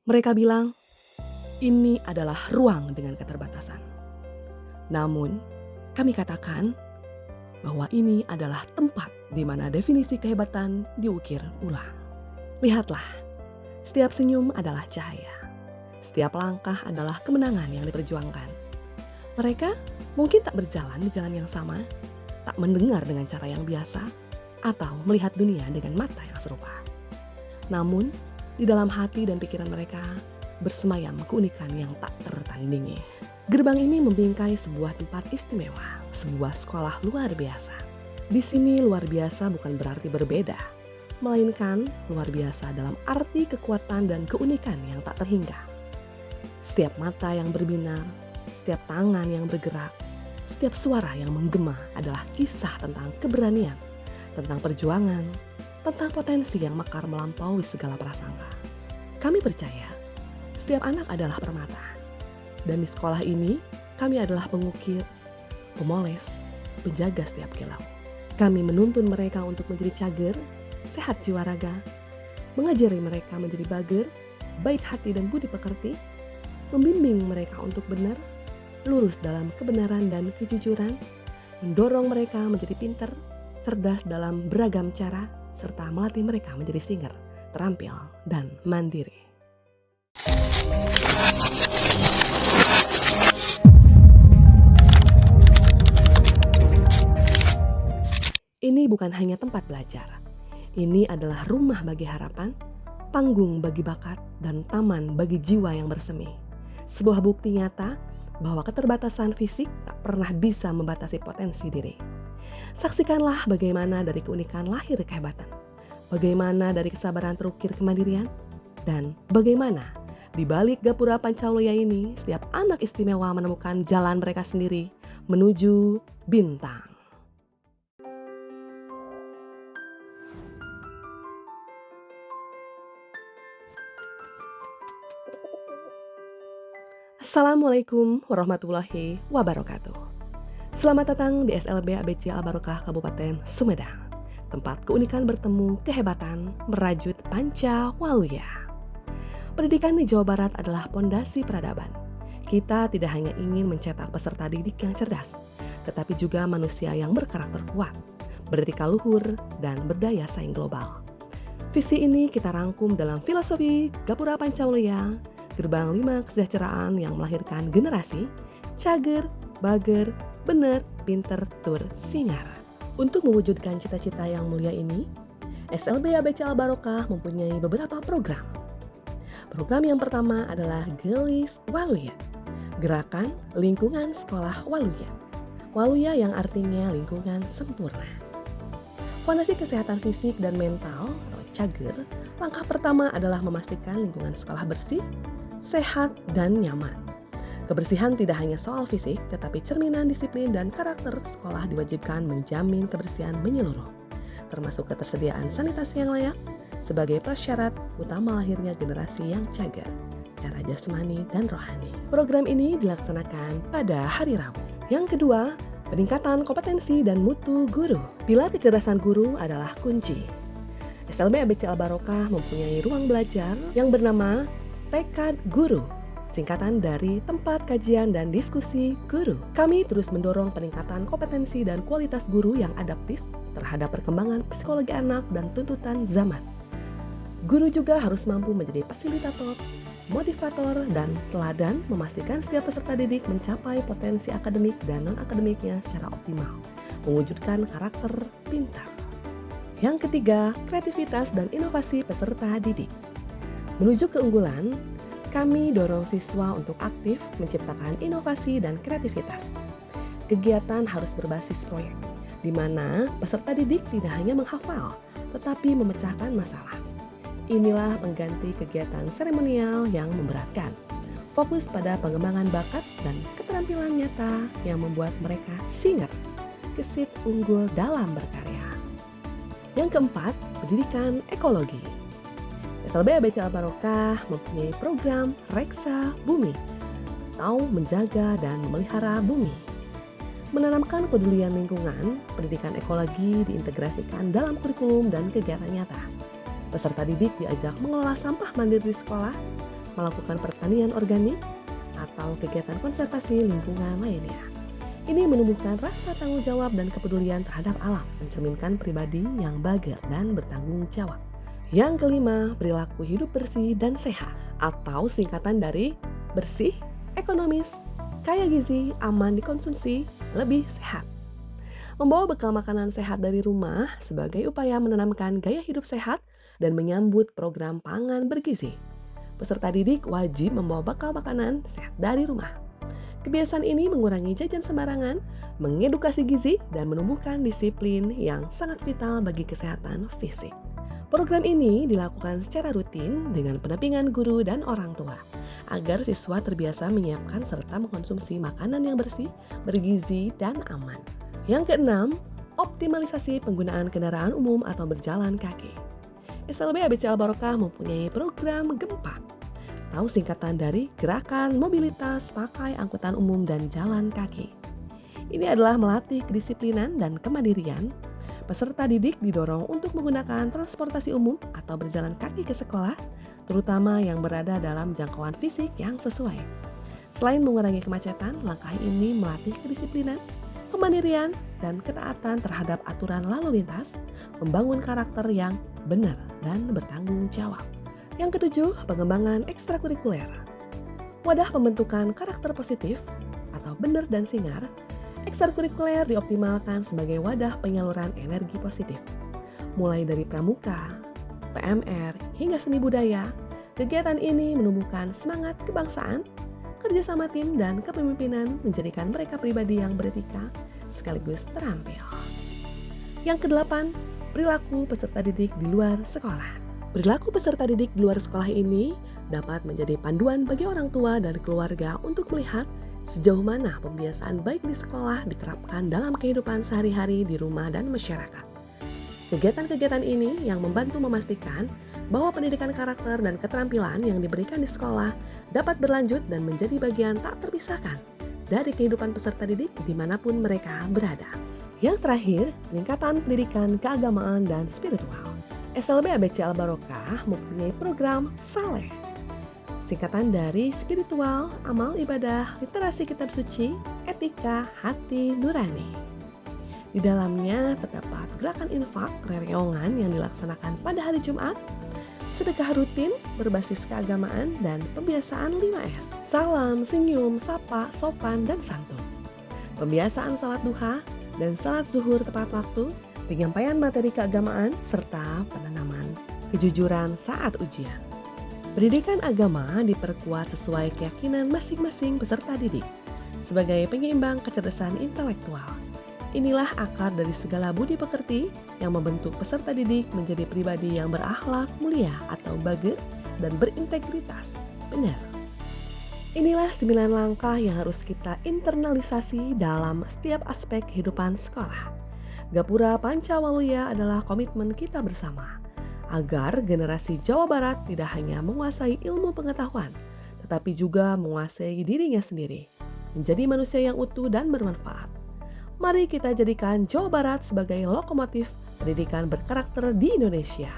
Mereka bilang, ini adalah ruang dengan keterbatasan. Namun, kami katakan bahwa ini adalah tempat di mana definisi kehebatan diukir ulang. Lihatlah, setiap senyum adalah cahaya. Setiap langkah adalah kemenangan yang diperjuangkan. Mereka mungkin tak berjalan di jalan yang sama, tak mendengar dengan cara yang biasa, atau melihat dunia dengan mata yang serupa. Namun, di dalam hati dan pikiran mereka bersemayam keunikan yang tak tertandingi. Gerbang ini membingkai sebuah tempat istimewa, sebuah sekolah luar biasa. Di sini luar biasa bukan berarti berbeda, melainkan luar biasa dalam arti kekuatan dan keunikan yang tak terhingga. Setiap mata yang berbinar, setiap tangan yang bergerak, setiap suara yang menggema adalah kisah tentang keberanian, tentang perjuangan, tentang potensi yang mekar melampaui segala prasangka. Kami percaya, setiap anak adalah permata. Dan di sekolah ini, kami adalah pengukir, pemoles, penjaga setiap kilau. Kami menuntun mereka untuk menjadi cager, sehat jiwa raga, mengajari mereka menjadi bager, baik hati dan budi pekerti, membimbing mereka untuk benar, lurus dalam kebenaran dan kejujuran, mendorong mereka menjadi pintar, cerdas dalam beragam cara, serta melatih mereka menjadi singer, terampil, dan mandiri. Ini bukan hanya tempat belajar. Ini adalah rumah bagi harapan, panggung bagi bakat, dan taman bagi jiwa yang bersemi. Sebuah bukti nyata bahwa keterbatasan fisik tak pernah bisa membatasi potensi diri. Saksikanlah bagaimana dari keunikan lahir kehebatan, bagaimana dari kesabaran terukir kemandirian, dan bagaimana di balik gapura Pancawloya ini setiap anak istimewa menemukan jalan mereka sendiri menuju bintang. Assalamualaikum warahmatullahi wabarakatuh. Selamat datang di SLB ABC Al-Barokah Kabupaten Sumedang, tempat keunikan bertemu kehebatan merajut Pancawaloya. Pendidikan di Jawa Barat adalah pondasi peradaban. Kita tidak hanya ingin mencetak peserta didik yang cerdas, tetapi juga manusia yang berkarakter kuat, beretika luhur, dan berdaya saing global. Visi ini kita rangkum dalam filosofi Gapura Pancawaloya, gerbang 5 kesejahteraan yang melahirkan generasi cager, bager, bener, pinter, tur, sinar. Untuk mewujudkan cita-cita yang mulia ini, SLB ABC Al-Barokah mempunyai beberapa program. Program yang pertama adalah Gelis Waluya, Gerakan Lingkungan Sekolah Waluya. Waluya yang artinya lingkungan sempurna. Fondasi kesehatan fisik dan mental atau cager, langkah pertama adalah memastikan lingkungan sekolah bersih, sehat, dan nyaman. Kebersihan tidak hanya soal fisik, tetapi cerminan disiplin dan karakter sekolah diwajibkan menjamin kebersihan menyeluruh, termasuk ketersediaan sanitasi yang layak sebagai prasyarat utama lahirnya generasi yang cager secara jasmani dan rohani. Program ini dilaksanakan pada hari Rabu. Yang kedua, peningkatan kompetensi dan mutu guru. Pilar kecerdasan guru adalah kunci. SLB ABC Al-Barokah mempunyai ruang belajar yang bernama Tekad Guru, singkatan dari Tempat Kajian dan Diskusi Guru. Kami terus mendorong peningkatan kompetensi dan kualitas guru yang adaptif terhadap perkembangan psikologi anak dan tuntutan zaman. Guru juga harus mampu menjadi fasilitator, motivator, dan teladan memastikan setiap peserta didik mencapai potensi akademik dan non-akademiknya secara optimal, mewujudkan karakter pintar. Yang ketiga, kreativitas dan inovasi peserta didik. Menuju keunggulan, kami dorong siswa untuk aktif menciptakan inovasi dan kreativitas. Kegiatan harus berbasis proyek, di mana peserta didik tidak hanya menghafal, tetapi memecahkan masalah. Inilah pengganti kegiatan seremonial yang memberatkan. Fokus pada pengembangan bakat dan keterampilan nyata yang membuat mereka singer, gesit unggul dalam berkarya. Yang keempat, pendidikan ekologi. SLB ABC Al-Barokah mempunyai program Reksa Bumi atau menjaga dan memelihara bumi. Menanamkan kepedulian lingkungan, pendidikan ekologi diintegrasikan dalam kurikulum dan kegiatan nyata. Peserta didik diajak mengelola sampah mandiri di sekolah, melakukan pertanian organik, atau kegiatan konservasi lingkungan lainnya. Ini menumbuhkan rasa tanggung jawab dan kepedulian terhadap alam, mencerminkan pribadi yang bager dan bertanggung jawab. Yang kelima, perilaku hidup bersih dan sehat, atau singkatan dari bersih, ekonomis, kaya gizi, aman dikonsumsi, lebih sehat. Membawa bekal makanan sehat dari rumah sebagai upaya menanamkan gaya hidup sehat dan menyambut program pangan bergizi. Peserta didik wajib membawa bekal makanan sehat dari rumah. Kebiasaan ini mengurangi jajan sembarangan, mengedukasi gizi, dan menumbuhkan disiplin yang sangat vital bagi kesehatan fisik. Program ini dilakukan secara rutin dengan pendampingan guru dan orang tua, agar siswa terbiasa menyiapkan serta mengkonsumsi makanan yang bersih, bergizi, dan aman. Yang keenam, optimalisasi penggunaan kendaraan umum atau berjalan kaki. SLB ABC Al Barokah mempunyai program GEMPA, atau singkatan dari Gerakan Mobilitas Pakai Angkutan Umum dan Jalan Kaki. Ini adalah melatih kedisiplinan dan kemandirian. Peserta didik didorong untuk menggunakan transportasi umum atau berjalan kaki ke sekolah, terutama yang berada dalam jangkauan fisik yang sesuai. Selain mengurangi kemacetan, langkah ini melatih kedisiplinan, kemandirian, dan ketaatan terhadap aturan lalu lintas, membangun karakter yang benar dan bertanggung jawab. Yang ketujuh, pengembangan ekstrakurikuler. Wadah pembentukan karakter positif atau benar dan singar, ekstrakurikuler dioptimalkan sebagai wadah penyaluran energi positif. Mulai dari pramuka, PMR, hingga seni budaya, kegiatan ini menumbuhkan semangat kebangsaan, kerjasama tim, dan kepemimpinan menjadikan mereka pribadi yang beretika sekaligus terampil. Yang kedelapan, perilaku peserta didik di luar sekolah. Perilaku peserta didik di luar sekolah ini dapat menjadi panduan bagi orang tua dan keluarga untuk melihat sejauh mana pembiasaan baik di sekolah diterapkan dalam kehidupan sehari-hari di rumah dan masyarakat. Kegiatan-kegiatan ini yang membantu memastikan bahwa pendidikan karakter dan keterampilan yang diberikan di sekolah dapat berlanjut dan menjadi bagian tak terpisahkan dari kehidupan peserta didik dimanapun mereka berada. Yang terakhir, peningkatan pendidikan keagamaan dan spiritual. SLB ABC Al Barokah mempunyai program Saleh, singkatan dari spiritual, amal ibadah, literasi kitab suci, etika, hati nurani. Di dalamnya terdapat gerakan infak rereongan yang dilaksanakan pada hari Jumat, sedekah rutin berbasis keagamaan, dan pembiasaan 5S, salam, senyum, sapa, sopan, dan santun. Pembiasaan salat duha dan salat zuhur tepat waktu, penyampaian materi keagamaan, serta penanaman kejujuran saat ujian. Pendidikan agama diperkuat sesuai keyakinan masing-masing peserta didik sebagai penyeimbang kecerdasan intelektual. Inilah akar dari segala budi pekerti yang membentuk peserta didik menjadi pribadi yang berakhlak mulia atau bager dan berintegritas benar. Inilah 9 langkah yang harus kita internalisasi dalam setiap aspek kehidupan sekolah. Gapura Pancawaluya adalah komitmen kita bersama agar generasi Jawa Barat tidak hanya menguasai ilmu pengetahuan, tetapi juga menguasai dirinya sendiri, menjadi manusia yang utuh dan bermanfaat. Mari kita jadikan Jawa Barat sebagai lokomotif pendidikan berkarakter di Indonesia.